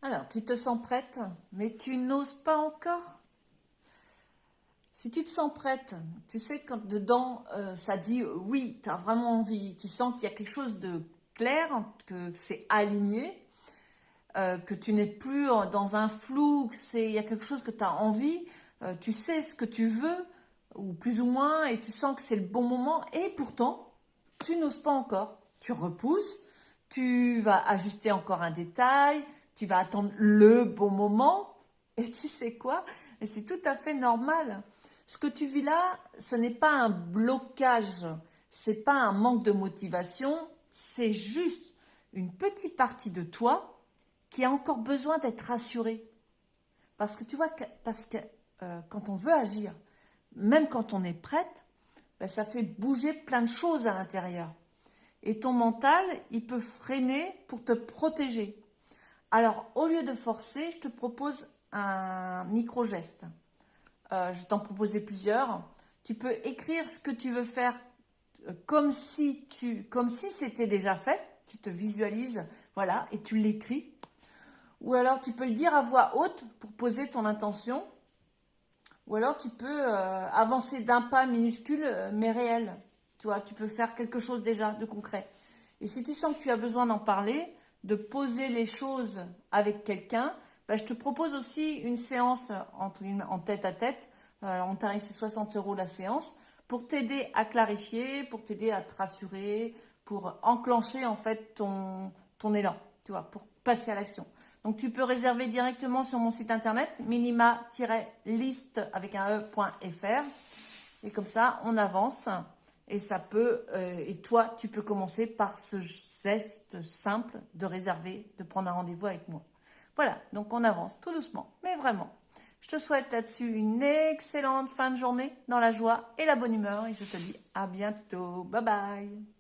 Alors, tu te sens prête, mais tu n'oses pas encore. Si tu te sens prête, tu sais quand dedans ça dit oui, tu as vraiment envie, tu sens qu'il y a quelque chose de clair, que c'est aligné, que tu n'es plus dans un flou, il y a quelque chose que tu as envie, tu sais ce que tu veux, ou plus ou moins, et tu sens que c'est le bon moment, et pourtant, tu n'oses pas encore. Tu repousses, tu vas ajuster encore un détail, tu vas attendre le bon moment, et tu sais quoi? Et c'est tout à fait normal. Ce que tu vis là, ce n'est pas un blocage, c'est pas un manque de motivation, c'est juste une petite partie de toi qui a encore besoin d'être rassurée. Parce que tu vois, quand on veut agir, même quand on est prête, ben, ça fait bouger plein de choses à l'intérieur. Et ton mental, il peut freiner pour te protéger. Alors, au lieu de forcer, je te propose un micro-geste. Je t'en proposais plusieurs. Tu peux écrire ce que tu veux faire comme si c'était déjà fait. Tu te visualises, voilà, et tu l'écris. Ou alors tu peux le dire à voix haute pour poser ton intention. Ou alors tu peux avancer d'un pas minuscule mais réel. Tu vois, tu peux faire quelque chose déjà de concret. Et si tu sens que tu as besoin d'en parler, de poser les choses avec quelqu'un, ben, je te propose aussi une séance en tête à tête. Alors, on tarif, c'est 60 € la séance pour t'aider à clarifier, pour t'aider à te rassurer, pour enclencher en fait ton élan, tu vois, pour passer à l'action. Donc tu peux réserver directement sur mon site internet minima-list avec un e.fr et comme ça on avance et ça peut et toi tu peux commencer par ce geste simple de réserver, de prendre un rendez-vous avec moi. Voilà, donc on avance tout doucement, mais vraiment. Je te souhaite là-dessus une excellente fin de journée dans la joie et la bonne humeur et je te dis à bientôt. Bye bye.